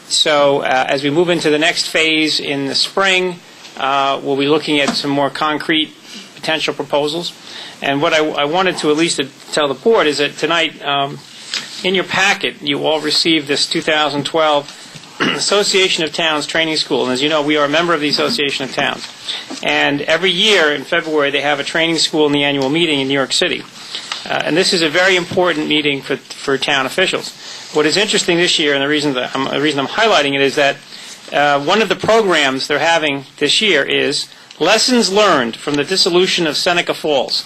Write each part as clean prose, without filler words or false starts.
So as we move into the next phase in the spring, we'll be looking at some more concrete potential proposals. And what I wanted to at least tell the board is that tonight, in your packet, you all received this 2012 Association of Towns Training School. And as you know, we are a member of the Association of Towns. And every year in February, they have a training school in the annual meeting in New York City. And this is a very important meeting for town officials. What is interesting this year, and the reason I'm highlighting it, is that one of the programs they're having this year is Lessons Learned from the Dissolution of Seneca Falls.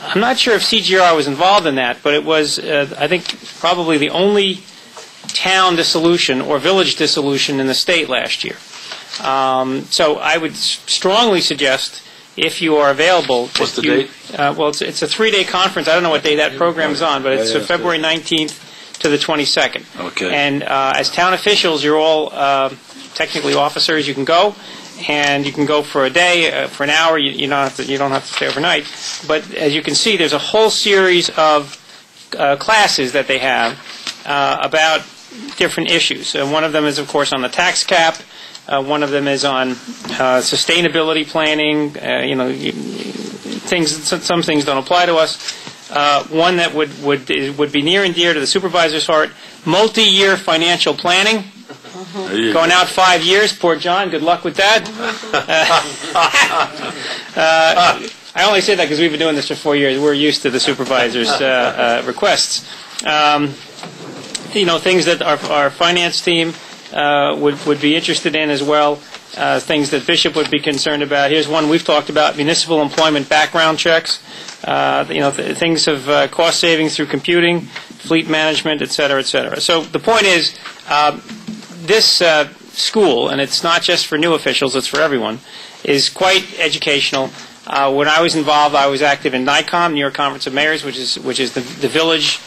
I'm not sure if CGR was involved in that, but it was, I think, probably the only town dissolution or village dissolution in the state last year. So I would strongly suggest, if you are available... What's the date? Well, it's a 3-day conference. I don't know what day that program is on, but it's February 19th to the 22nd. Okay. And as town officials, you're all technically officers. You can go, and you can go for a day, for an hour. You don't have to stay overnight. But as you can see, there's a whole series of classes that they have about different issues. One of them is, of course, on the tax cap. One of them is on sustainability planning. Some things don't apply to us. One that would be near and dear to the supervisor's heart: multi-year financial planning. Going out 5 years. Poor John. Good luck with that. I only say that because we've been doing this for 4 years. We're used to the supervisor's requests. Things that our finance team would be interested in as well. Things that Bishop would be concerned about. Here's one we've talked about: municipal employment background checks. Things of cost savings through computing, fleet management, et cetera, et cetera. So the point is, this school, and it's not just for new officials, it's for everyone, is quite educational. When I was involved, I was active in NICOM, New York Conference of Mayors, which is the village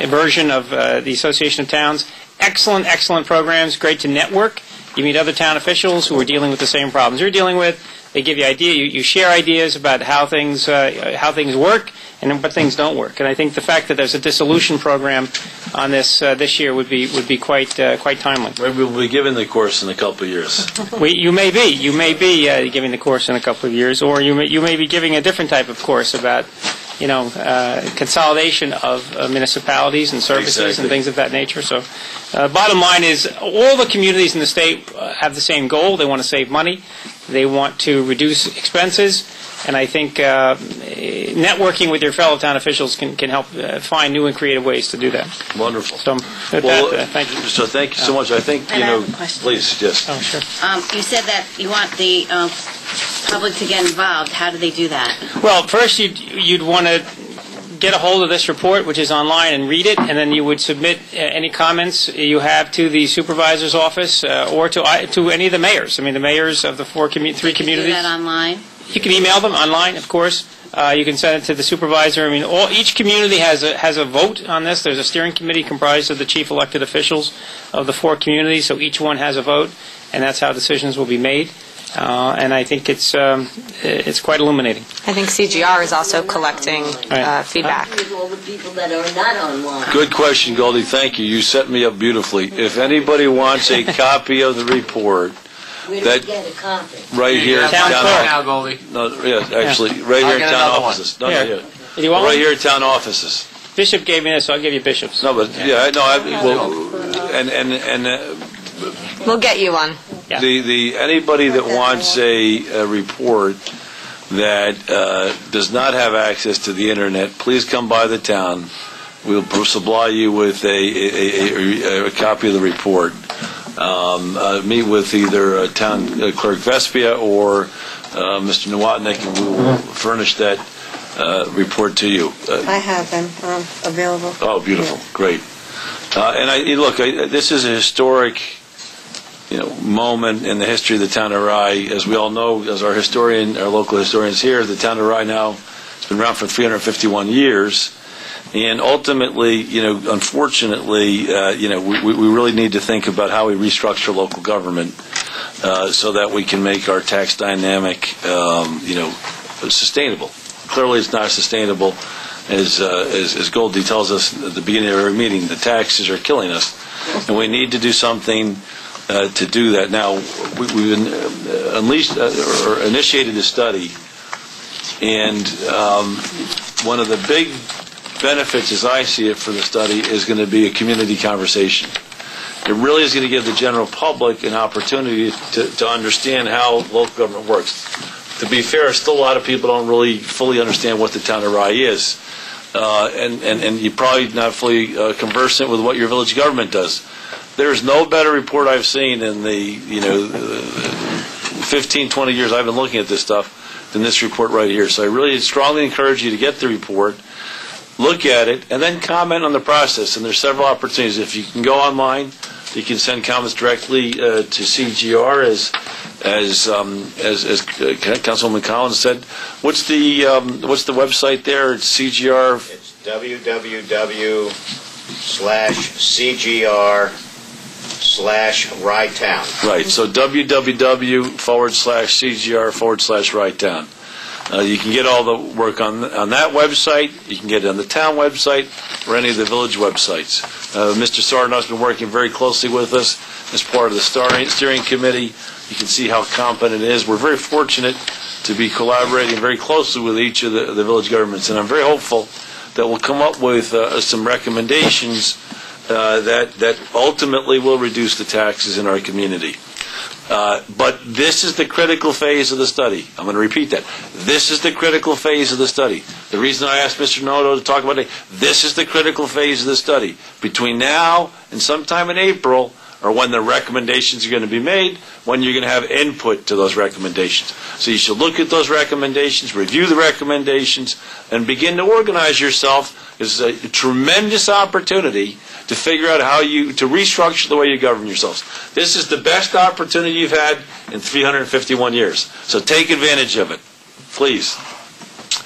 version of the Association of Towns. Excellent programs, great to network. You meet other town officials who are dealing with the same problems you're dealing with. They give you you share ideas about how things work and what things don't work. And I think the fact that there's a dissolution program on this year would be quite timely. Maybe we'll be giving the course in a couple of years. You may be giving the course in a couple of years, or you may be giving a different type of course about consolidation of municipalities and services and things of that nature. So bottom line is, all the communities in the state have the same goal. They want to save money. They want to reduce expenses. And I think networking with your fellow town officials can help find new and creative ways to do that. Wonderful. So thank you. So thank you so much. I think, please, yes. Oh, sure. You said that you want the public to get involved. How do they do that? Well, first you'd want to get a hold of this report, which is online, and read it, and then you would submit any comments you have to the supervisor's office or to any of the mayors. I mean, the mayors of the three communities. Do that online? You can email them online, of course. You can send it to the supervisor. I mean, each community has a vote on this. There's a steering committee comprised of the chief elected officials of the 4 communities, so each one has a vote, and that's how decisions will be made. And I think it's quite illuminating. I think CGR is also collecting feedback. With all the people that are not online. Good question, Goldie. Thank you. You set me up beautifully. If anybody wants a copy of the report, Where do we get a copy? right here at Town Town Clerk. Offices. Now, Goldie. No, yes, actually, right here at Town Offices. No, Here. yeah. Do you want Right one? here at Town Offices. Bishop gave me this, so I'll give you Bishop's. No, but We'll get you one. Yeah. Anybody that wants a report that does not have access to the internet, please come by the town. We'll supply you with a copy of the report. Meet with either Town Clerk Vespia or Mr. Nowotnik, and we will furnish that report to you. I have them available. Oh, beautiful. Great. This is a historic moment in the history of the town of Rye. As we all know, as our local historians here, the town of Rye now has been around for 351 years. And ultimately, unfortunately, we really need to think about how we restructure local government so that we can make our tax dynamic, sustainable. Clearly, it's not sustainable. As Goldie tells us at the beginning of every meeting, the taxes are killing us. and we need to do something to do that. Now, we've initiated a study, and one of the big benefits, as I see it, for the study is going to be a community conversation. It really is going to give the general public an opportunity to understand how local government works. To be fair, still a lot of people don't really fully understand what the town of Rye is, and you're probably not fully conversant with what your village government does. There's no better report I've seen in the 15, 20 years I've been looking at this stuff than this report right here. So I really strongly encourage you to get the report, look at it, and then comment on the process. And there's several opportunities. If you can go online, you can send comments directly to CGR, as Councilwoman Collins said. What's the website there? It's CGR. It's www.cgr/Ryetown. Right. So www.cgr/Ryetown. You can get all the work on that website. You can get it on the town website or any of the village websites. Mr. Sarno's been working very closely with us as part of the steering committee. You can see how competent it is. We're very fortunate to be collaborating very closely with each of the village governments, and I'm very hopeful that we'll come up with some recommendations that ultimately will reduce the taxes in our community. But this is the critical phase of the study. I'm going to repeat that. This is the critical phase of the study. The reason I asked Mr. Noto to talk about it, this is the critical phase of the study. Between now and sometime in April are when the recommendations are going to be made, when you're going to have input to those recommendations. So you should look at those recommendations, review the recommendations, and begin to organize yourself. It's a tremendous opportunity to figure out how to restructure the way you govern yourselves. This is the best opportunity you've had in 351 years. So take advantage of it, please.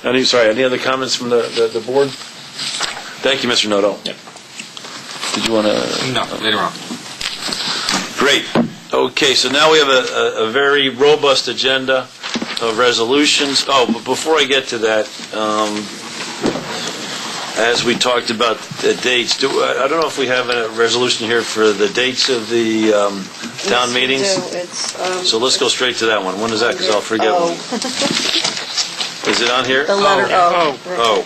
Any other comments from the board? Thank you, Mr. Noto. Yep. Did you want to? No, later on. Great. Okay, so now we have a very robust agenda of resolutions. Oh, but before I get to that, as we talked about the dates, I don't know if we have a resolution here for the dates of the town meetings. So let's go straight to that one. When is that? Because I'll forget. Is it on here? The letter O. Oh.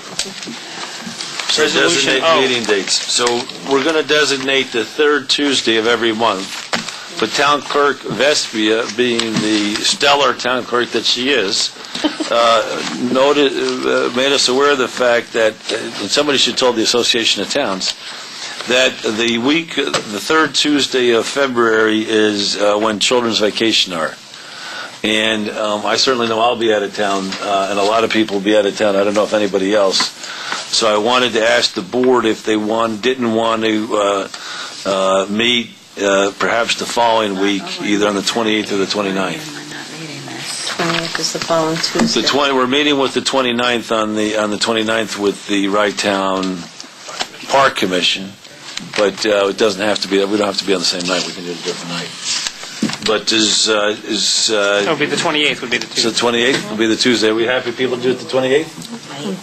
So Resolution designate meeting dates. So we're going to designate the third Tuesday of every month. But Town Clerk Vespia, being the stellar town clerk that she is, made us aware of the fact that, and somebody should tell the Association of Towns, that the third Tuesday of February is when children's vacation are. And I certainly know I'll be out of town, and a lot of people will be out of town. I don't know if anybody else. So I wanted to ask the board if they didn't want to meet perhaps the following week, either on the 28th or the 29th. 28th is the following Tuesday. We're meeting with the 29th on the 29th with the Ryetown Park Commission, but it doesn't have to be. We don't have to be on the same night. We can do it a different night. But It'll be the 28th. Would be the Tuesday. So the 28th will be the Tuesday. Are we happy people to do it the 28th?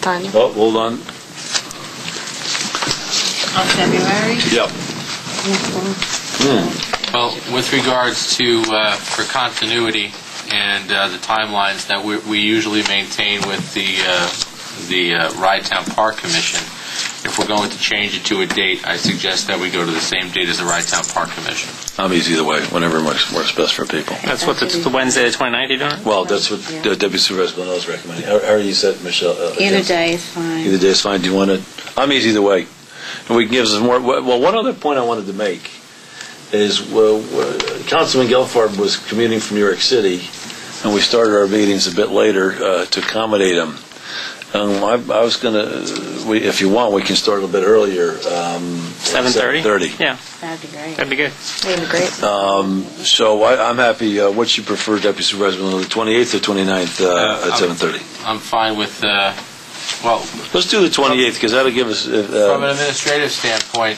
Done. Oh, hold on. Of February? Yep. Well, with regards to for continuity and the timelines that we usually maintain with the Ryetown Park Commission, if we're going to change it to a date, I suggest that we go to the same date as the Ryetown Park Commission. I'm easy either way, whenever works best for people. That's what the Wednesday, the 29th, you're doing? Well, that's what Deputy Supervisor Villanova is recommending. How are you set, Michelle? Either day is fine. Either day is fine. Do you want to? I'm easy either way. And we can give some more. Well, one other point I wanted to make is, Councilman Gelfard was commuting from New York City, and we started our meetings a bit later to accommodate him. I was going to, if you want, we can start a little bit earlier. 7:30? 7:30. Yeah. That'd be great. That'd be good. That'd be great. So I'm happy. What you prefer, Deputy Supervisor, the 28th or 29th at 7:30? I'm fine with, let's do the 28th, because that'll give us... from an administrative standpoint,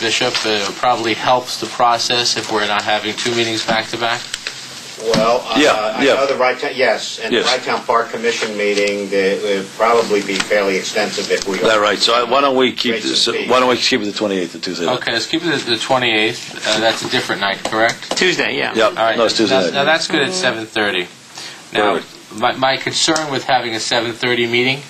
Bishop, it probably helps the process if we're not having two meetings back-to-back. Well, Yeah, I yeah. know the yes, and Yes. the Right-Town Park Commission meeting, it would probably be fairly extensive if we... Is that right? So why don't we keep Raise the fee. why don't we keep it the 28th, the Tuesday? Okay, let's keep it at the 28th. That's a different night, correct? Tuesday, yeah. Yep. All right. No, it's Tuesday Now, night. now that's good at 7:30. Now, my concern with having a 7:30 meeting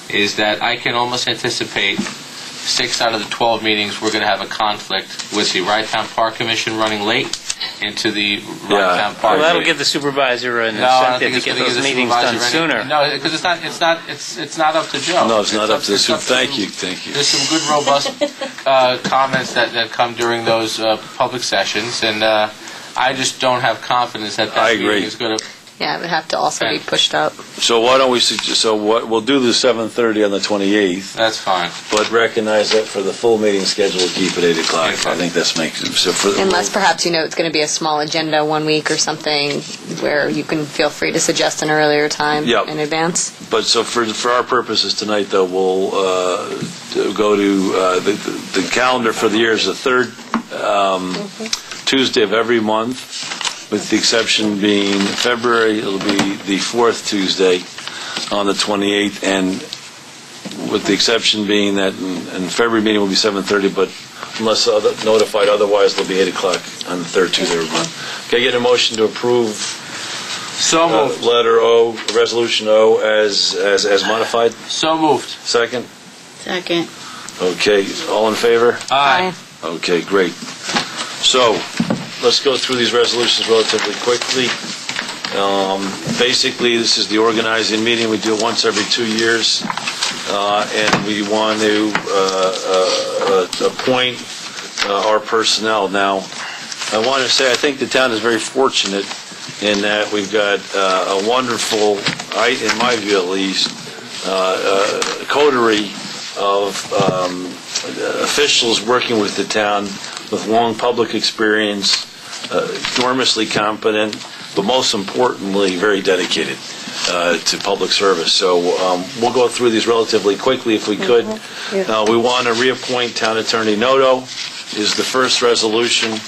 is that I can almost anticipate 6 out of the 12 meetings we're going to have a conflict with the Right-Town Park Commission running late into the Right-Town Park. Well, that'll meeting. give the supervisor an No, I don't incentive think to it's get going to give those the meetings supervisor done any- sooner. No, because it's not up to Joe. No, it's not up to the it's up super. Thank to- you, thank you. There's some good, robust comments that come during those public sessions, and I just don't have confidence that I that agree. meeting is going to... Yeah, it would have to also be pushed up. So why don't we suggest? So what we'll do the 7:30 on the 28th, That's fine. but recognize that for the full meeting schedule, we'll keep it 8 o'clock. Okay. I think that's makes so for Unless perhaps you know it's going to be a small agenda one week or something where you can feel free to suggest an earlier time Yep. in advance. But so for our purposes tonight, though, we'll go to the calendar for the year is the third Tuesday of every month, with the exception being February. It'll be the fourth Tuesday on the 28th, and with the exception being that in February meeting will be 7:30, but unless notified otherwise, it'll be 8 o'clock on the third Tuesday of every month. Can I get a motion to approve So moved. letter O, resolution O as modified? So moved. Second? Second. Okay, all in favor? Aye. Okay, great. So, let's go through these resolutions relatively quickly. Basically, this is the organizing meeting. We do it once every 2 years, and we want to appoint our personnel. Now, I want to say I think the town is very fortunate in that we've got a wonderful, in my view at least, coterie of officials working with the town with long public experience, enormously competent, but most importantly, very dedicated to public service. So we'll go through these relatively quickly if we could. We want to reappoint Town Attorney Noto is the first resolution.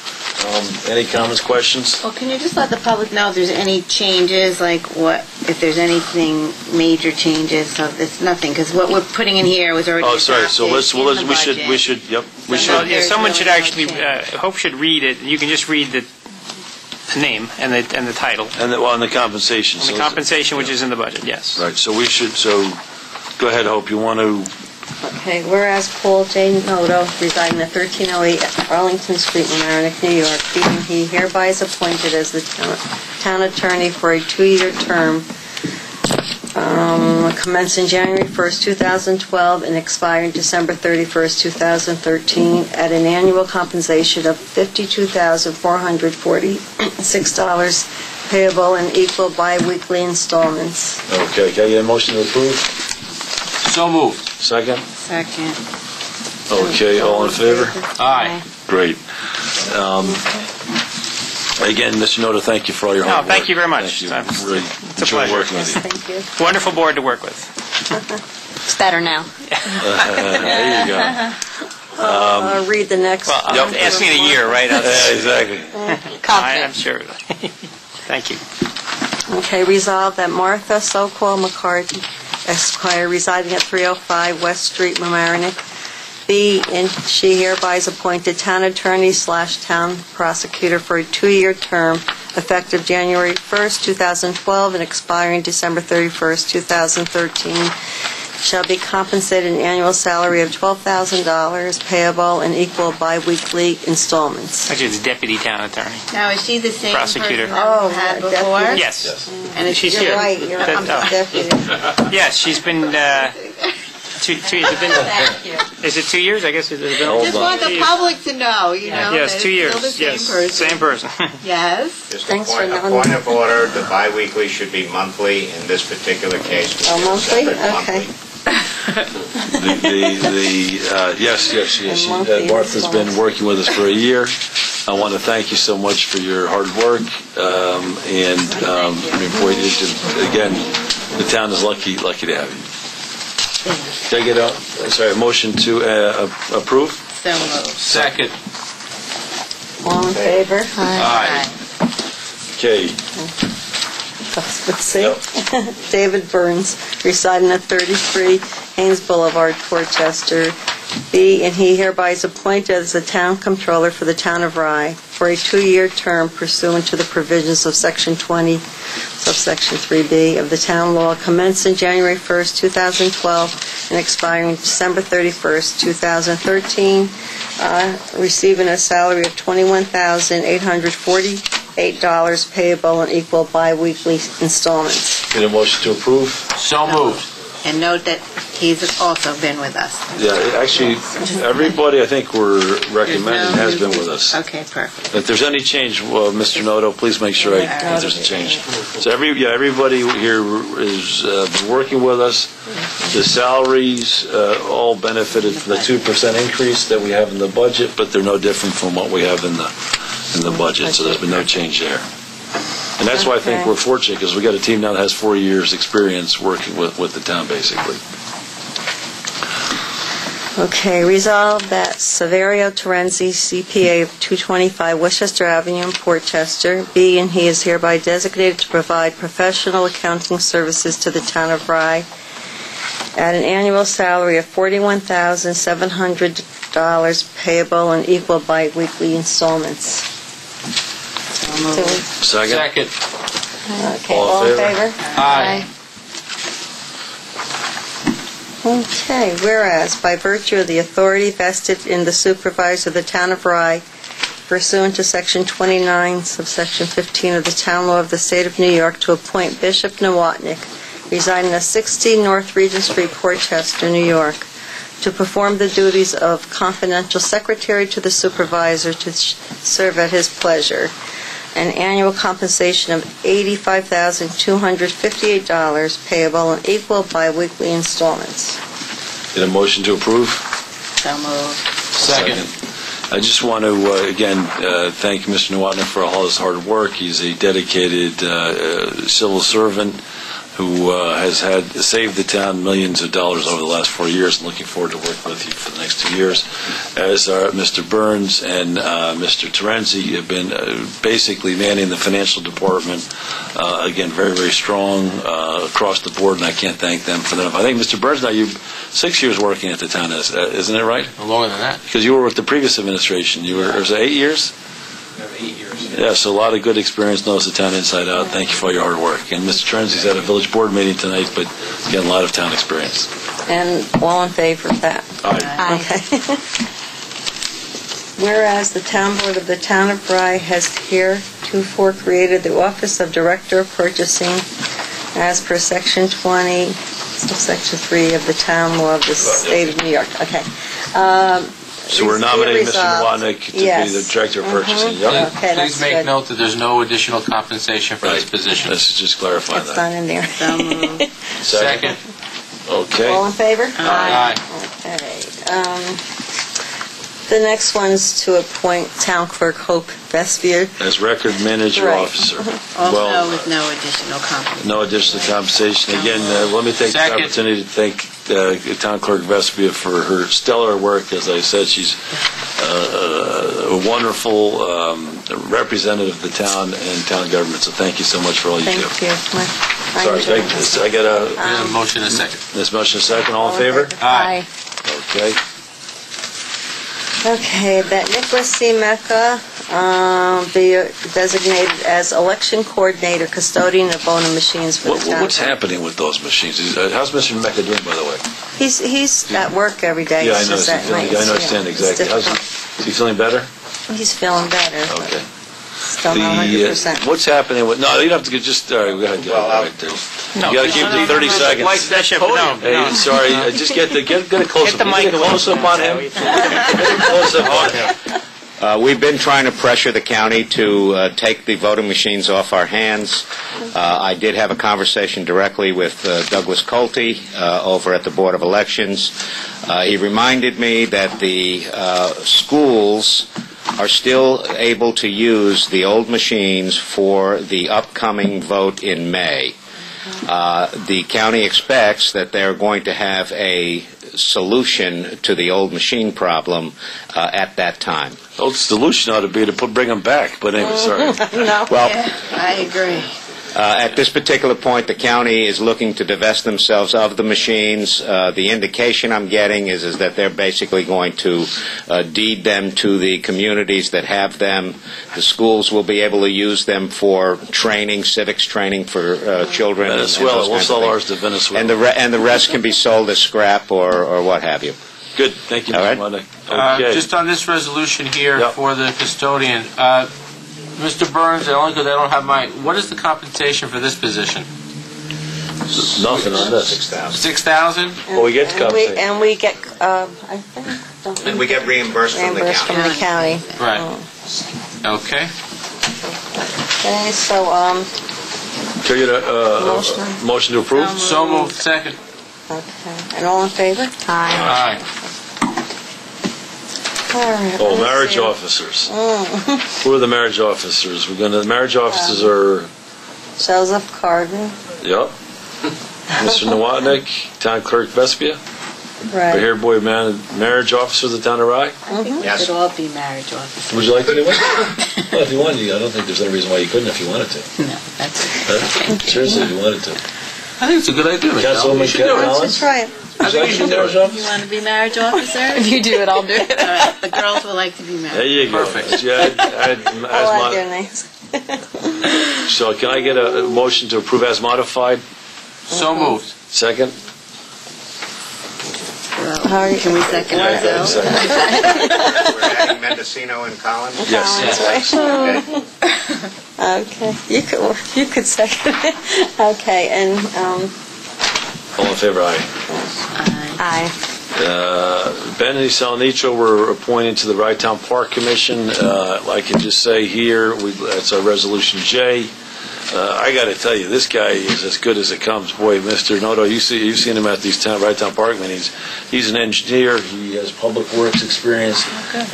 Any comments, questions? Well, can you just let the public know if there's any changes, like what, if there's anything, major changes, so it's nothing, because what we're putting in here was already Oh, sorry. So adopted in the we should. Yep. We So should. Yeah, someone should There's actually, really Hope should read it. You can just read the name and the title. And the compensation. And the So- compensation, which is in the budget, yes. Right. So we should. So go ahead, Hope. You want to? Okay, whereas Paul J. Noto, residing at 1308 Arlington Street, Mamaroneck, New York, being he hereby is appointed as the town attorney for a 2-year term, commencing January 1st, 2012, and expiring December 31st, 2013, at an annual compensation of $52,446, payable in equal bi-weekly installments. Okay. Can I get a motion to approve? So moved. Second. Second. Okay. All in favor? Aye. Great. Again, Mr. Noto, thank you for all your hard work. thank you very much. Thank you. Really It's a enjoy pleasure. working with you. Thank you. Wonderful board to work with. It's better now. There you go. Read the next. Well, ask me in a year, right? Yeah, exactly. I'm sure. Thank you. Okay, resolved that Martha So-called McCarty, Esquire, residing at 305 West Street, Mamaroneck, be and she hereby is appointed town attorney/town prosecutor for a 2-year term effective January 1st, 2012 and expiring December 31st, 2013. Shall be compensated an annual salary of $12,000 payable in equal bi-weekly installments. Actually, it's deputy town attorney. Now, is she the same Prosecutor. person that we had deputy. before? Yes. And is She's she here. Right, you're That- deputy. Yes, she's been, two years. Thank you. Is it 2 years? I guess it's been. Hold Just on. want the public to know, you know, Yes, that 2 it's years. still the same Yes, person. same person. Yes. Just Thanks a for point, knowing. a point of order, the bi-weekly should be monthly. In this particular case, we Oh, do monthly? separate Okay. monthly. Yes. monthly Martha's been installments. working with us for a year. I want to thank you so much for your hard work. Again, the town is lucky to have you. Can I get a motion to approve? So moved. Second. All in favor? Aye. Okay. Let's see. Yep. David Byrnes, residing at 33 Haynes Boulevard, Portchester. B, and he hereby is appointed as the Town Comptroller for the Town of Rye for a 2-year term pursuant to the provisions of Section 20, subsection 3B of the Town Law, commencing January 1st, 2012, and expiring December 31st, 2013, receiving a salary of $21,848 payable in equal bi-weekly installments. Get a motion to approve? So moved. And note that he's also been with us. Yeah, actually, everybody I think we're recommending has been with us. Okay, perfect. If there's any change, Mr. Noto, please make sure if there's a change. So everybody here is been working with us. The salaries all benefited from the 2% increase that we have in the budget, but they're no different from what we have in the budget, so there's been no change there. And that's why I think we're fortunate, because we got a team now that has 4 years' experience working with the town, basically. Okay, resolved that Saverio Terenzi, CPA of 225 Westchester Avenue in Portchester, be and he is hereby designated to provide professional accounting services to the town of Rye at an annual salary of $41,700 payable in equal bi-weekly installments. Second? Second. Okay, all in favor? Aye. Okay, whereas by virtue of the authority vested in the supervisor of the town of Rye pursuant to Section 29, subsection 15 of the Town Law of the State of New York to appoint Bishop Nowotnik, residing at 60 North Regent Street, Portchester, New York, to perform the duties of confidential secretary to the supervisor to serve at his pleasure. An annual compensation of $85,258 payable in equal bi-weekly installments. Get a motion to approve? So moved. Second. I just want to, again, thank Mr. Nowotnik for all his hard work. He's a dedicated civil servant who has saved the town millions of dollars over the last 4 years, and looking forward to working with you for the next 2 years. As Mr. Byrnes and Mr. Terenzi have been basically manning the financial department, again, very, very strong across the board, and I can't thank them for that. I think, Mr. Byrnes, now you've 6 years working at the town, isn't it right? Longer than that. Because you were with the previous administration. You were, was it 8 years? 8 years. Yeah, so a lot of good experience, knows the town inside out. Thank you for all your hard work. And Mr. Terenzi's at a village board meeting tonight, but again, a lot of town experience. And all in favor of that? Aye. Okay. Whereas the town board of the town of Rye has heretofore created the office of Director of Purchasing as per Section 20, Section 3 of the Town Law of the State of New York. Okay. So we're nominating Mr. Nowotnik to be the Director of Purchasing. Yep. Okay, Please that's make good. note that there's no additional compensation for this position. Let's just clarify That's that. not in there. So moved. Second. Okay. All in favor? Aye. Okay. The next one's to appoint Town Clerk Hope Vespier. As record manager Right. officer. Also with no additional compensation. No additional compensation. Again, let me take Second. the opportunity to thank Town Clerk Vespia for her stellar work. As I said, she's a wonderful representative of the town and town government. So thank you so much for all you do. Thank you. Sorry, I got There's a motion and a second. this motion a second. All in favor? Aye. Okay. Okay, that Nicholas C. Mecca be designated as election coordinator, custodian of voting machines for the town. What's happening with those machines? How's Mr. Mecca doing, by the way? He's at work every day. Yeah, I It's know. just that night. I understand It's exactly. Is difficult. he feeling better? He's feeling better. but Okay. Still not 100%. What's happening with? No, you don't have to get just. All right, go ahead. You got to keep it to 30 seconds. Bishop, no. Hey, sorry, just get a close up. Get the mic Get a close up on him. Get a close up on him. We've been trying to pressure the county to take the voting machines off our hands. I did have a conversation directly with Douglas Colty over at the Board of Elections. He reminded me that the schools are still able to use the old machines for the upcoming vote in May. The county expects that they're going to have a solution to the old machine problem at that time. Old solution ought to be to bring them back, but anyway, sorry. No. Well, I agree. at this particular point, the county is looking to divest themselves of the machines. The indication I'm getting is that they're basically going to deed them to the communities that have them. The schools will be able to use them for training, civics training for children. Venezuela, we'll sell ours to Venezuela. And the rest can be sold as scrap or what have you. Good, thank you, All Mr. right. Monday. Just on this resolution here Yep. for the custodian, Mr. Byrnes, only because I don't have what is the compensation for this position? Nothing on this. 6,000? Well, we get to compensate. And we get, I think, don't And we get reimbursed from the reimbursed county. from the county. Right. Okay. Okay, so, Can I get a motion to approve? So moved. Second. okay, and all in favor? Aye. Aye. All right. Oh, let's marriage see. officers. Who are the marriage officers? The marriage officers are, Joseph Carden, yep, Mr. Nowotnik, Town Clerk Vespia, right. here boy marriage officer of the town of Rye. Yes. Should all be marriage officers. Would you like to do one? Well, if you wanted to, I don't think there's any reason why you couldn't if you wanted to. No, that's Seriously, if you wanted to. I think it's a good idea, Mr. Councilwoman You should do it. That's right. I think you should do it. You want to be marriage officer? If you do it, I'll do it. All right, the girls would like to be There married. you go. Perfect. Yeah, I'll add their names. so can I get a motion to approve as modified? So moved. Second? Can we second Yeah, ourselves? second. We're adding Mendocino and Collins? Yes. Okay. Okay, you could second it. Okay, and, All in favor, aye. Aye. Ben and Salanitro were appointed to the Rye Town Park Commission. I can just say here, that's our Resolution J. I got to tell you, this guy is as good as it comes. Boy, Mr. Noto, you've seen him at these Rye Town Park meetings. He's an engineer. He has public works experience,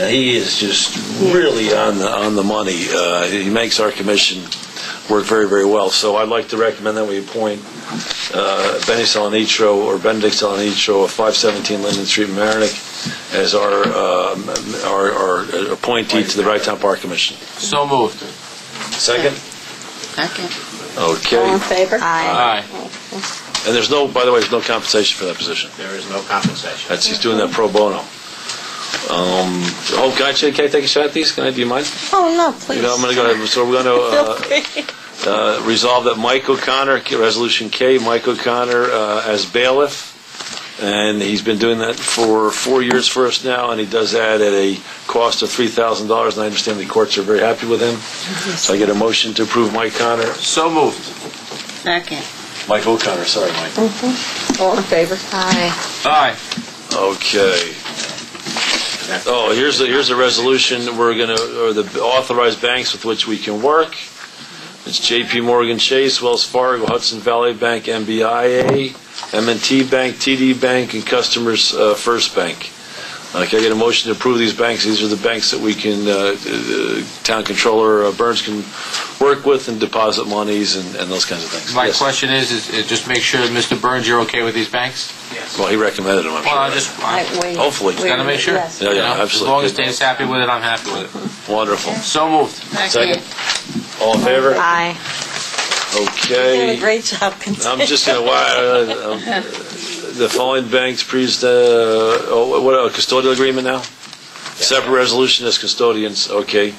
and he is just really on the money. He makes our commission work very, very well. So I'd like to recommend that we appoint Benny Salanitro or Benedict Salanitro of 517 Linden Street, Mamaroneck, as our appointee to the Rye Town Park Commission. So moved. Second? Second. all Okay. in favor? Aye. And there's no, by the way, there's no compensation for that position. There is no compensation. He's doing that pro bono. Can I take a shot at these? Do you mind? Oh, no, please. I'm going to go ahead. So we're going Feel to free. resolve that Mike O'Connor, Resolution K, Mike O'Connor as bailiff. And he's been doing that for 4 years for us now, and he does that at a cost of $3,000, and I understand the courts are very happy with him. So I get a motion to approve Mike Connor. So moved. Second. Mike O'Connor, sorry, Mike. All in favor? Aye. Aye. Okay. Oh, here's a resolution. We're going to, or the authorized banks with which we can work. It's J.P. Morgan Chase, Wells Fargo, Hudson Valley Bank, MBIA, M&T Bank, TD Bank, and Customers First Bank. Can I get a motion to approve these banks? These are the banks that we can, Town Controller Byrnes can work with and deposit monies and those kinds of things. My Yes. question is just make sure, Mr. Byrnes, you're okay with these banks? Well, he recommended them, I'm Well, I sure. just, Wait, Hopefully. wait, gotta make sure. yes. Yeah, you know, absolutely. as long as Dave's happy with it, I'm happy with it. Wonderful. So moved. Second? All in favor? Aye. You're Okay. doing a great job. Continue. I'm just going to, the following banks, please, what, a custodial agreement now? Separate resolution as custodians, okay.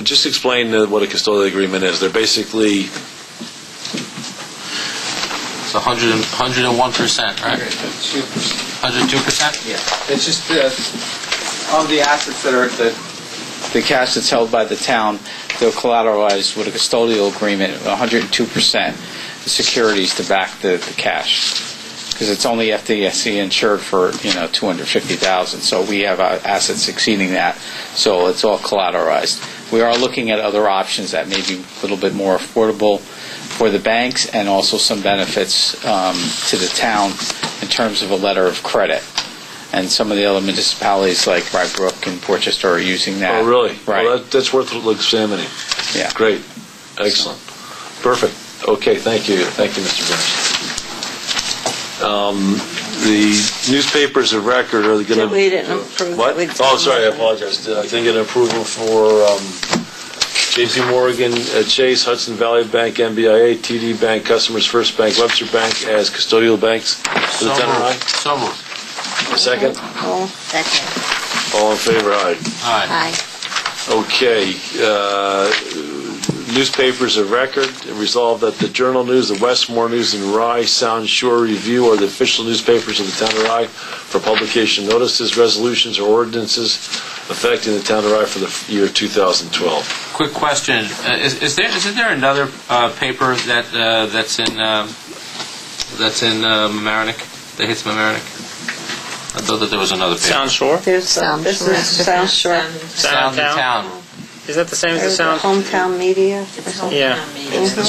Just explain what a custodial agreement is. They're basically, It's 101%, right? 102%? Yeah, it's just all the assets that are the cash that's held by the town, they're collateralized with a custodial agreement, 102% the securities to back the cash. Because it's only FDIC insured for $250,000, so we have assets exceeding that, so it's all collateralized. We are looking at other options that may be a little bit more affordable for the banks and also some benefits to the town in terms of a letter of credit. And some of the other municipalities like Rybrook and Portchester are using that. oh, really? Right. Well, that's worth examining. Yeah. Great. Excellent. Perfect. Okay, thank you. Thank you, Mr. Byrnes. The newspapers of record are going to... We didn't approve. What? Oh, sorry, I apologize. I didn't get an approval for J.P. Morgan, Chase, Hudson Valley Bank, MBIA, TD Bank, Customers First Bank, Webster Bank as custodial banks for the town of Rye. So moved. A second? Second. All in favor, aye. Aye. Okay. Newspapers of record. Resolved that the Journal News, the Westmore News, and Rye Sound Shore Review are the official newspapers of the town of Rye for publication notices, resolutions, or ordinances affecting the town of Rye for the year 2012. Quick question: Isn't there another paper that's in Mamaroneck that hits Mamaroneck? I thought that there was another paper. Sound Shore? This is Sound Shore. Sound Town? Is that the same as the Sound? Hometown Media? Yeah. It's the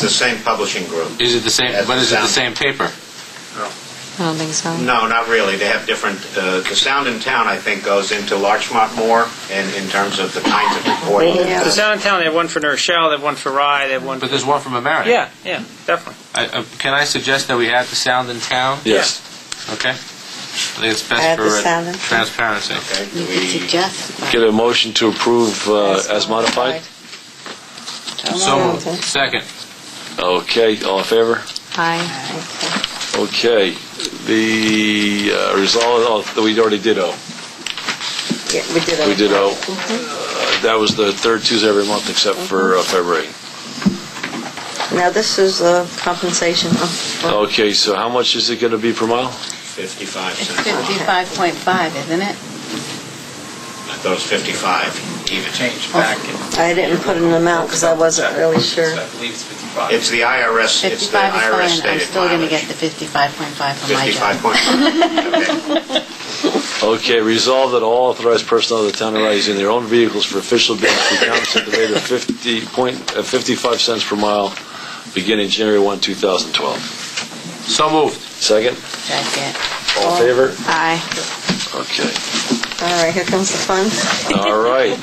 same publishing group. Is it the same? As But the is it the Sound. same paper? I don't think so. No, not really. They have different, the Sound in Town, I think, goes into Larchmont more in terms of the kinds of reporting. Yeah. The Sound Town, they have one for New Rochelle, they have one for Rye, they have one But for... there's one from Mamaroneck. Yeah, definitely. Can I suggest that we add the Sound in Town? Yes. Okay. I think it's Add best the for Sound in Town. transparency. Okay, You could suggest. Get a motion to approve as modified? So moved. Second. Okay, all in favor? Aye. Okay, the result, we already did O. Yeah, we did. We did O. That was the third Tuesday every month except for February. Now, this is compensation. Okay, so how much is it going to be per mile? 55 It's cents. 55.5, isn't it? I thought it was 55 even. Change back. I didn't put an amount because I wasn't really sure. I believe it's 55. It's the IRS, it's the 55 is IRS fine. I'm stated still going to mileage. get the 55.5 for my job. 55.5. Okay. Okay, resolve that all authorized personnel of the town of Rye using their own vehicles for official business be compensated at the rate of 55 cents per mile beginning January 1, 2012. So moved. Second? Second. All in favor? Aye. Okay. All right, here comes the fun. All right.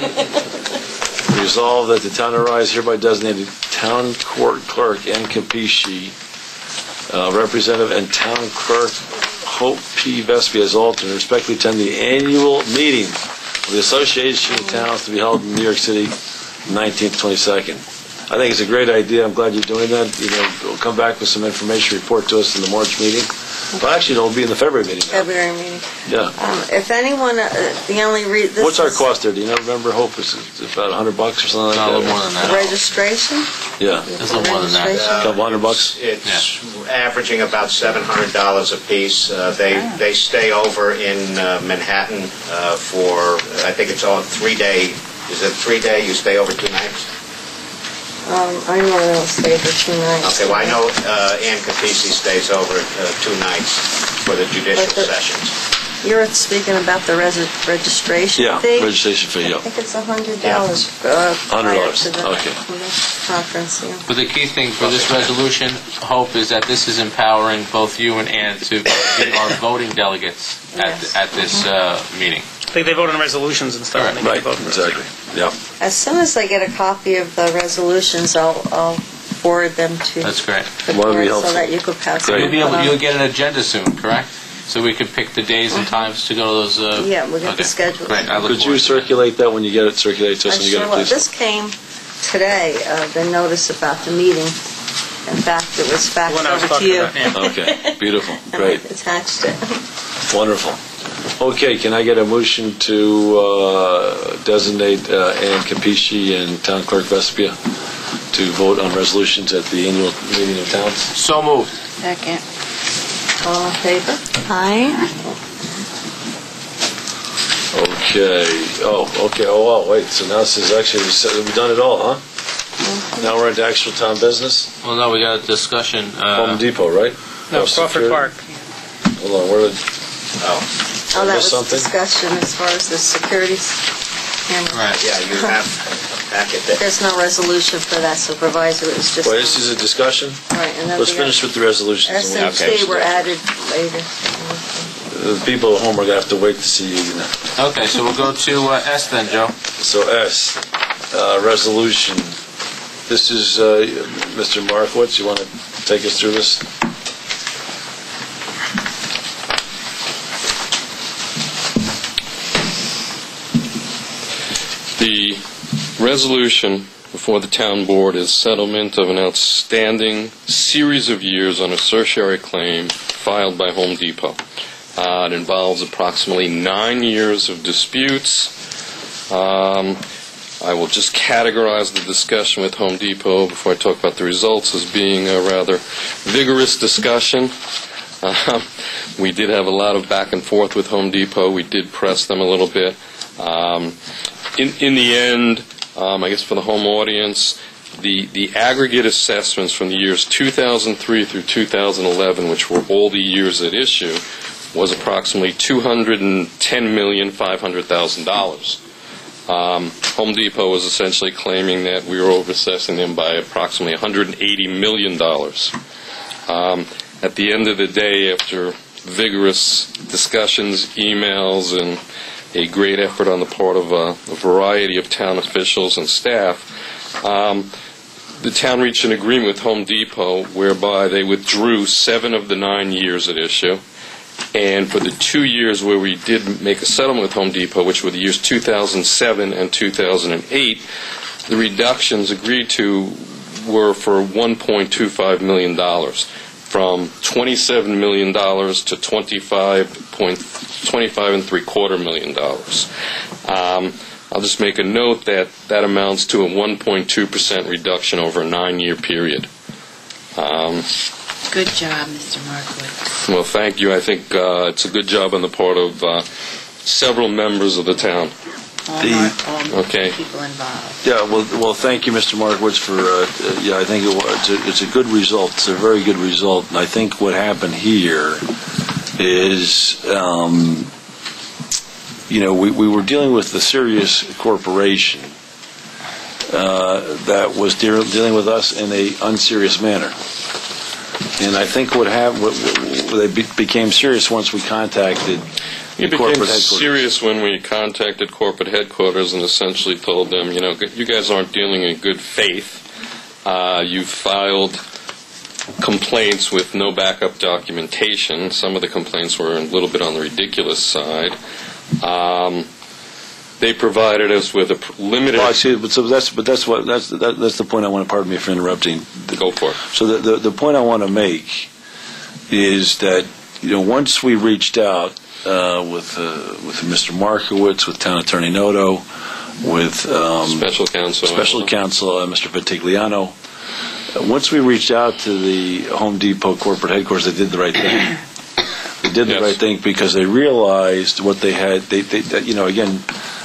Resolve that the town of Rye is hereby designated Town Court Clerk N. Capisci, Representative, and Town Clerk Hope P. Vespi as alternate, respectively attend the annual meeting of the Association of Towns to be held in New York City, 19th, 22nd. I think it's a great idea. I'm glad you're doing that. We'll come back with some information, report to us in the March meeting. Well, actually, it'll be in the February meeting now. February meeting. Yeah. If anyone, the only reason... What's our cost there? Do you remember, Hope? It's about $100 or something like that? No, a little more than that. Registration? Yeah. It's a little more than that. A couple $100? It's averaging about $700 a piece. They stay over in Manhattan for, I think it's all 3-day. Is it 3-day? You stay over 2 nights? I know I don't stay for 2 nights. Okay, well, I know Ann Capisci stays over 2 nights for the judicial sessions. You're speaking about the registration Yeah, fee? registration fee, I yeah. think it's $100. $100, okay. Conference, yeah. But the key thing for this resolution, Hope, is that this is empowering both you and Ann to be our voting delegates at this meeting. I think they vote on resolutions and stuff. and they get Right, to vote. exactly. Yeah. As soon as I get a copy of the resolutions, I'll forward them to That's great. the That'd be board helpful. so that you could pass Great. them. You'll get an agenda soon, correct? So we can pick the days and times to go to those... Yeah, we'll get the schedule. Great, I look Could you forward to it. circulate that when you get it? Circulate to us when you get it, please. This came today, the notice about the meeting. In fact, it was faxed When I was over to talking you. about, yeah. Okay, beautiful, And I great, attached it. wonderful. Okay, can I get a motion to designate Ann Capisci and Town Clerk Vespia to vote on resolutions at the annual meeting of towns? So moved. Second. All in favor? Aye. Okay, okay, wait, so now this is actually, we've done it all, huh? Now we're into actual town business? Well, no, we got a discussion. Home Depot, right? No, Oh, Crawford security? Park. Hold on, where did, Oh, that was something? discussion as far as the securities. And Right. Yeah, you have packet there. there's no resolution for that supervisor, it was just... wait, this is a discussion? Right, and then Let's we got finish with the resolutions. and we'll- SMT were added later. The people at home are going to have to wait to see you. Okay, so we'll go to S then, Joe. So S, resolution. This is Mr. Markowitz. You want to take us through this? resolution before the town board is settlement of an outstanding series of years on a certiorari claim filed by Home Depot. It involves approximately 9 years of disputes. I will just categorize the discussion with Home Depot before I talk about the results as being a rather vigorous discussion. We did have a lot of back and forth with Home Depot. We did press them a little bit. In the end, I guess for the home audience, the aggregate assessments from the years 2003 through 2011, which were all the years at issue, was approximately $210,500,000. Home Depot was essentially claiming that we were overassessing them by approximately $180 million. At the end of the day, after vigorous discussions, emails, and a great effort on the part of a variety of town officials and staff, the town reached an agreement with Home Depot whereby they withdrew 7 of the 9 years at issue. And for the 2 years where we did make a settlement with Home Depot, which were the years 2007 and 2008, the reductions agreed to were for $1.25 million, from $27 million to $25.75 million. I'll just make a note that that amounts to a 1.2% reduction over a 9-year period. Good job, Mr. Markowitz. Well, thank you. I think it's a good job on the part of several members of the town. All Okay. people involved. Yeah, well, thank you, Mr. Markowitz, for, I think it's a good result. It's a very good result. And I think what happened here is, we were dealing with a serious corporation that was dealing with us in an unserious manner. And I think what they became serious once we contacted It became serious when we contacted corporate headquarters and essentially told them, you guys aren't dealing in good faith. You filed complaints with no backup documentation. Some of the complaints were a little bit on the ridiculous side. They provided us with a limited. Well, I see, but that's the point I want to. Pardon me for interrupting. Go for it. So the point I want to make is that once we reached out with Mr. Markowitz, with Town Attorney Noto, with Special Counsel Mr. Vitigliano. Once we reached out to the Home Depot corporate headquarters, they did the right thing. They did the right thing because they realized what they had. They again.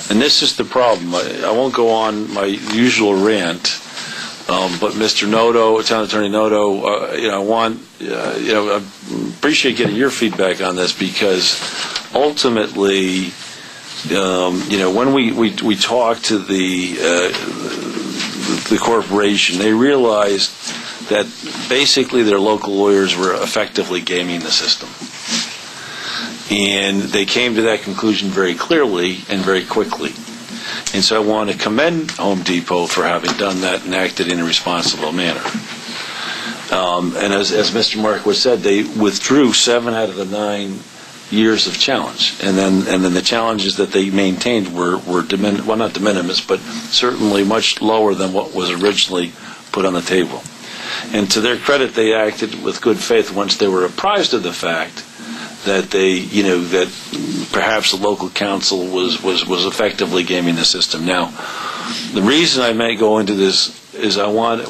And this is the problem. I won't go on my usual rant, but Mr. Noto, Town Attorney Noto, I appreciate getting your feedback on this because ultimately, when we talked to the corporation, they realized that basically their local lawyers were effectively gaming the system. And they came to that conclusion very clearly and very quickly. And so I want to commend Home Depot for having done that and acted in a responsible manner. And as Mr. Markowitz said, they withdrew 7 out of the 9 years of challenge. And then the challenges that they maintained were not de minimis, but certainly much lower than what was originally put on the table. And to their credit, they acted with good faith once they were apprised of the fact that that perhaps the local council was effectively gaming the system. Now, the reason I may go into this is I want to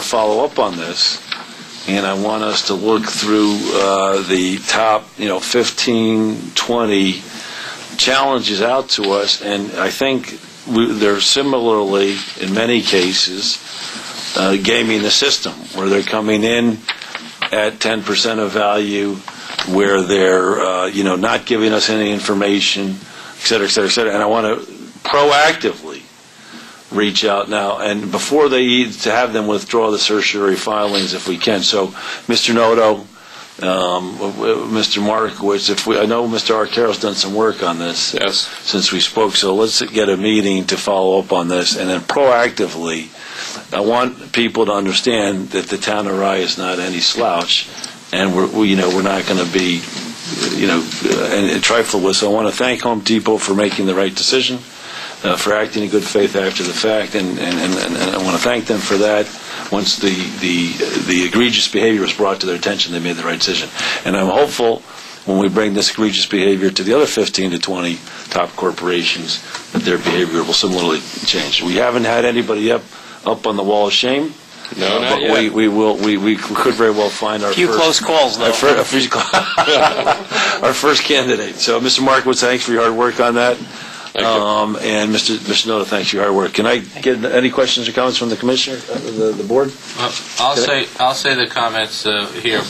follow up on this, and I want us to look through the top 15, 20 challenges out to us, and I think they're similarly in many cases gaming the system, where they're coming in at 10% of value, where they're not giving us any information, et cetera, et cetera, et cetera. And I want to proactively reach out now, and before to have them withdraw the certiorari filings if we can. So, Mr. Noto, Mr. Markowitz, I know Mr. Arcaro's done some work on this since we spoke, so let's get a meeting to follow up on this, and then proactively, I want people to understand that the town of Rye is not any slouch, and we're not going to be and trifle with. So I want to thank Home Depot for making the right decision. for acting in good faith after the fact, and I want to thank them for that. Once the egregious behavior was brought to their attention, they made the right decision. And I'm hopeful when we bring this egregious behavior to the other 15 to 20 top corporations that their behavior will similarly change. We haven't had anybody up on the wall of shame. No, not but yet. we could very well find our Few first, close calls, though. our first candidate. So, Mr. Markowitz, thanks for your hard work on that. And Mr. Noto, thanks for your hard work. Can I get any questions or comments from the Commissioner, the Board? I'll say the comments here.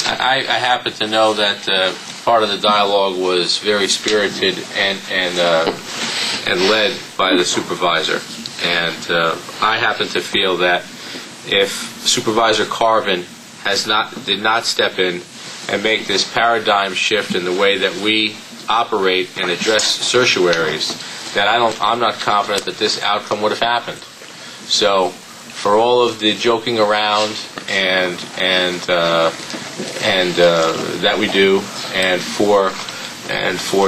I happen to know that part of the dialogue was very spirited and led by the supervisor. And I happen to feel that if Supervisor Carvin did not step in and make this paradigm shift in the way that we operate and address certioraries, that I'm not confident that this outcome would have happened. So, for all of the joking around and that we do, and for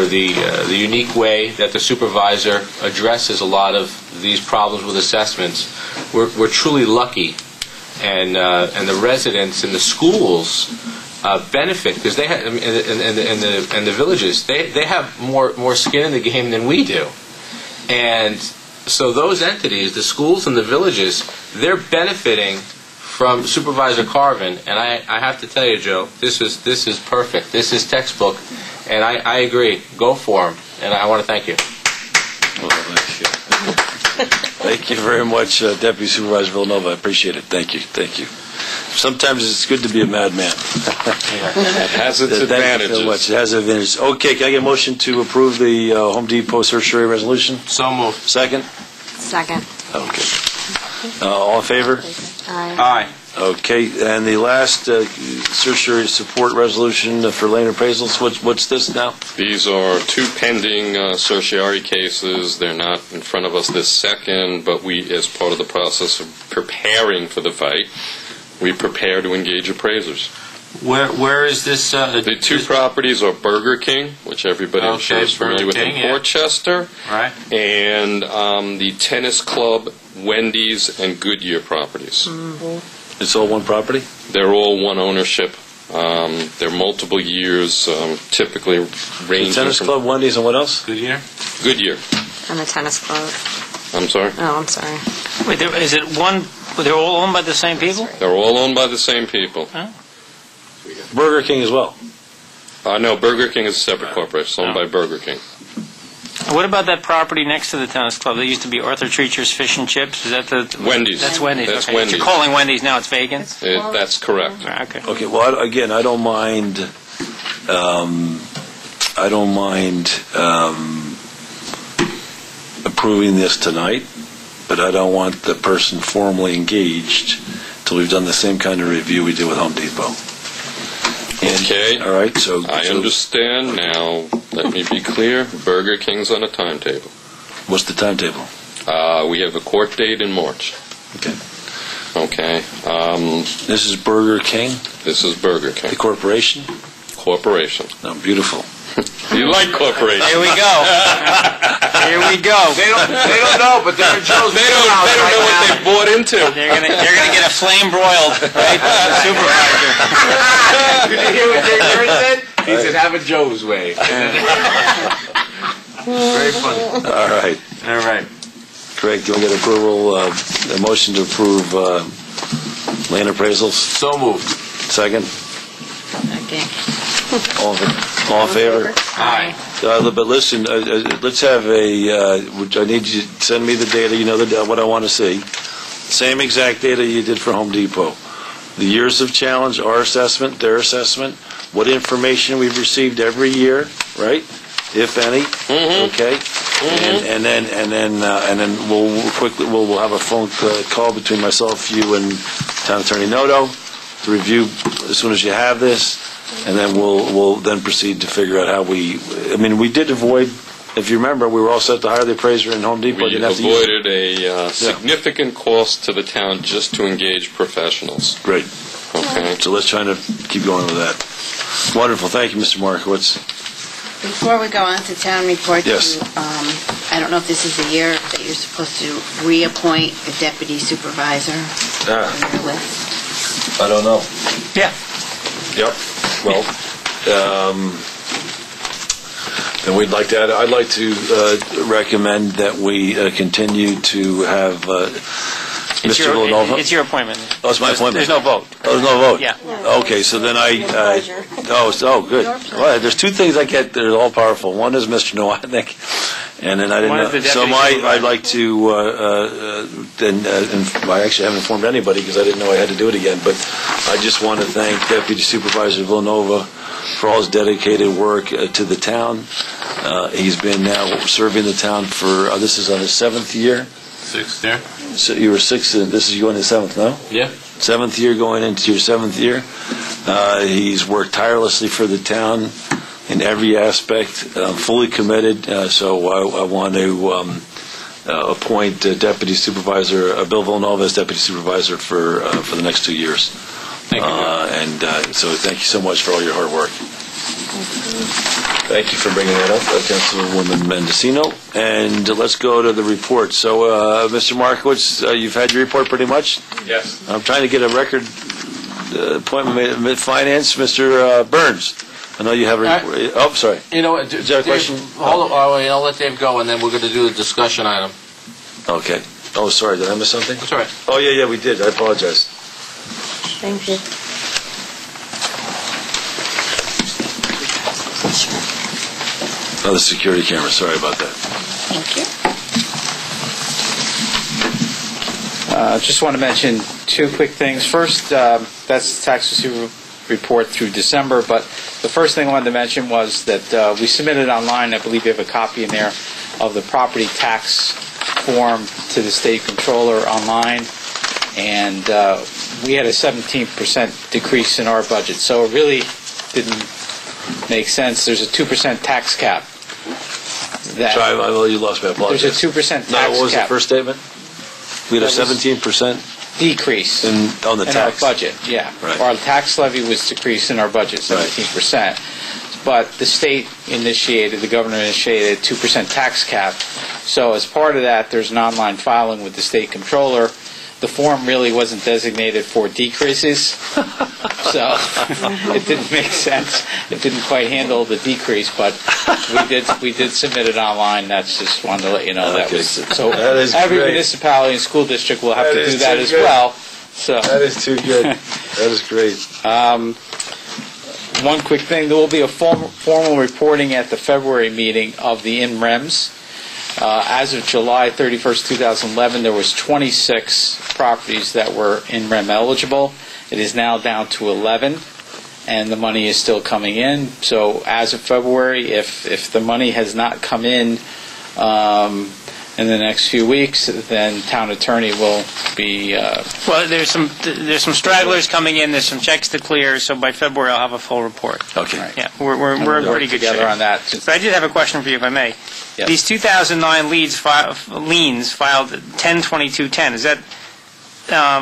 the unique way that the supervisor addresses a lot of these problems with assessments, we're truly lucky, and the residents and the schools benefit because they have, and the villages they have more skin in the game than we do, and so those entities, the schools and the villages, they're benefiting from Supervisor Carvin, and I have to tell you, Joe, this is perfect. This is textbook, and I agree. Go for him, and I want to thank you. Well, thank you. Thank you very much, Deputy Supervisor Villanova. I appreciate it. Thank you. Sometimes it's good to be a madman. It has its advantages. Thank you so much. It has advantages. Okay, can I get a motion to approve the Home Depot certiorari resolution? So moved. Second? Second. Okay. All in favor? Aye. Okay, and the last certiorari support resolution for lane appraisals, what's this now? These are two pending certiorari cases. They're not in front of us this second, but we, as part of the process of preparing for the fight, we prepare to engage appraisers. Where is this? The two properties are Burger King, which everybody I'm sure is familiar with, in Portchester, right, and the tennis club, Wendy's, and Goodyear properties. Mm-hmm. It's all one property? They're all one ownership. They're multiple years, typically ranging. The tennis club, Wendy's, and what else? Goodyear. Goodyear. And the tennis club. I'm sorry? Oh, I'm sorry. Wait, is it one? They're all owned by the same people? They're all owned by the same people. Huh? Burger King as well? No, Burger King is a separate corporation. It's owned by Burger King. What about that property next to the tennis club? There used to be Arthur Treacher's Fish and Chips. Is that the... Wendy's. That's Wendy's. That's okay. Wendy's. You're calling Wendy's now, it's vacant? That's correct. Okay. Okay, well, again, I don't mind approving this tonight, but I don't want the person formally engaged till we've done the same kind of review we did with Home Depot. Okay. All right, so... I understand now. Let me be clear. Burger King's on a timetable. What's the timetable? We have a court date in March. Okay. Okay. This is Burger King? This is Burger King. The corporation? Corporation. Oh, beautiful. You like corporations. Here we go. Here we go. They don't know, but they're in Joe's They don't know what they bought into. They're gonna get a flame broiled, right? Supervisor. Did you hear what Jay Byrnes said? He said, "Have it Joe's way." Very funny. All right. All right. Craig, do you get approval, a motion to approve land appraisals? So moved. Second? Okay. All in favor? Aye. But listen, let's have which I need you to send me the data, what I want to see. Same exact data you did for Home Depot. The years of challenge, our assessment, their assessment, what information we've received every year, right? If any. Mm-hmm. Okay. Mm-hmm. And then we'll have a phone call between myself, you, and Town Attorney Noto to review as soon as you have this. And then we'll then proceed to figure out how we did avoid, if you remember, we were all set to hire the appraiser in Home Depot. We avoided a significant cost to the town just to engage professionals. Great. Okay. So let's try to keep going with that. Wonderful. Thank you, Mr. Markowitz. Before we go on to town report, yes. I don't know if this is the year that you're supposed to reappoint a deputy supervisor on your list. I don't know. Yeah. Yep. Well, then we'd like that. I'd like to recommend that we continue to have Mr. Villanova. It's your appointment. Oh, it's my appointment. There's no vote. Oh, there's no vote? Yeah. Okay, so then good. Well, there's two things I get that are all powerful. One is Mr. Nowotnik, and then I didn't One know. is the So deputy I'd like to, I actually haven't informed anybody because I didn't know I had to do it again, but I just want to thank Deputy Supervisor Villanova for all his dedicated work to the town. He's been now serving the town for, this is on his 7th year. 6th year? So you were 6th, and this is going to 7th now? Yeah. 7th year, going into your 7th year. He's worked tirelessly for the town in every aspect, fully committed. So I want to appoint Deputy Supervisor Bill Villanova as Deputy Supervisor for the next 2 years. Thank you. So thank you so much for all your hard work. Thank you for bringing that up, Councilwoman Mendocino. And let's go to the report. So, Mr. Markowitz, you've had your report pretty much? Yes. I'm trying to get a record appointment mid-finance. Mr. Byrnes, I know you have a report. Oh, sorry. You know what? Is there a question? Hold on. I'll let Dave go, and then we're going to do the discussion item. Okay. Oh, sorry. Did I miss something? That's all right. Oh, yeah, we did. I apologize. Thank you. Oh, the security camera. Sorry about that. Thank you. Just want to mention two quick things. First, that's the tax receiver report through December, but the first thing I wanted to mention was that we submitted online, I believe you have a copy in there, of the property tax form to the state controller online, and we had a 17% decrease in our budget, so it really didn't make sense. There's a 2% tax cap. Sorry, you lost me. I apologize. There's a 2% tax cap. No, what was the first statement? We had a 17% decrease on the tax. Our budget, yeah. Right. Our tax levy was decreased in our budget, 17%. But the state initiated, the governor initiated a 2% tax cap. So as part of that, there's an online filing with the state controller. The form really wasn't designated for decreases, so it didn't make sense. It didn't quite handle the decrease, but we did submit it online. That's just wanted to let you know that was so. That is every great. municipality and school district will have to do that as well. So that is too good. That is great. One quick thing: there will be a formal reporting at the February meeting of the in-rems. As of July 31st, 2011, there was 26 properties that were in-rem eligible. It is now down to 11, and the money is still coming in. So as of February, if the money has not come in the next few weeks, then town attorney will be... Well, there's some stragglers coming in. There's some checks to clear. So by February, I'll have a full report. Okay. Right. Yeah, we're in pretty good shape on that. But I did have a question for you, if I may. Yes. These 2009 liens filed 10/22/10. Is that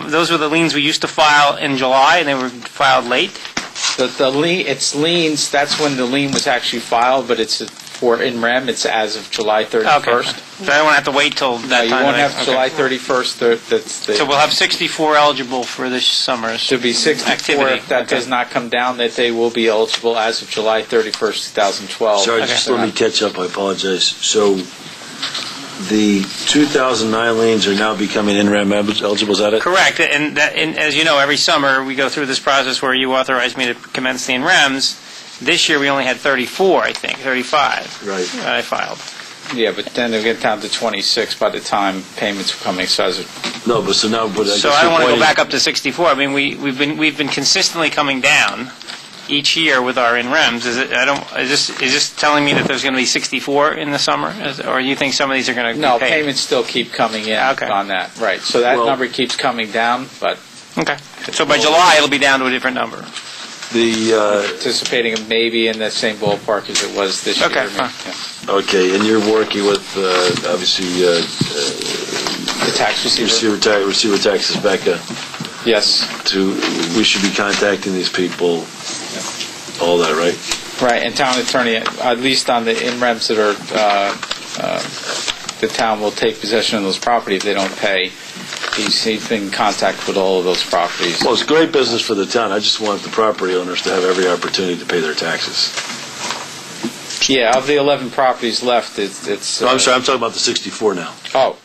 those were the liens we used to file in July, and they were filed late? The lien, it's liens. That's when the lien was actually filed, but it's for in rem. It's as of July 31st. Okay. So I don't have to wait till that time. No, you won't have Okay. July 31st. So we'll have 64 eligible for this summer's Should be 64 activity. if that does not come down, that they will be eligible as of July 31st, 2012. Sorry, just let me catch up. I apologize. So the 2009 liens are now becoming in-rem eligible, is that it? Correct. And as you know, every summer we go through this process where you authorize me to commence the in-rems. This year we only had 34, I think, 35 Right. that I filed. Yeah, but then they'll get down to 26 by the time payments are coming. So as No, but so now, but So I don't want to go back up to 64. I mean, we've been consistently coming down each year with our in-rems. Is this telling me that there's going to be 64 in the summer, or do you think some of these are going to no, be paid? payments still keep coming in Okay. on that, right? So that number keeps coming down, but Okay. So by July it'll be down to a different number. anticipating maybe in that same ballpark as it was this Okay, year. fine. Yeah. Okay, and you're working with obviously The tax receiver. receiver taxes, Becca. Yes. We should be contacting these people. All that, right? Right, and town attorney, at least on the in-rems that are the town will take possession of those properties if they don't pay. He's been in contact with all of those properties. Well, it's great business for the town. I just want the property owners to have every opportunity to pay their taxes. Yeah, of the 11 properties left, it's... No, I'm sorry, I'm talking about the 64 now. Oh,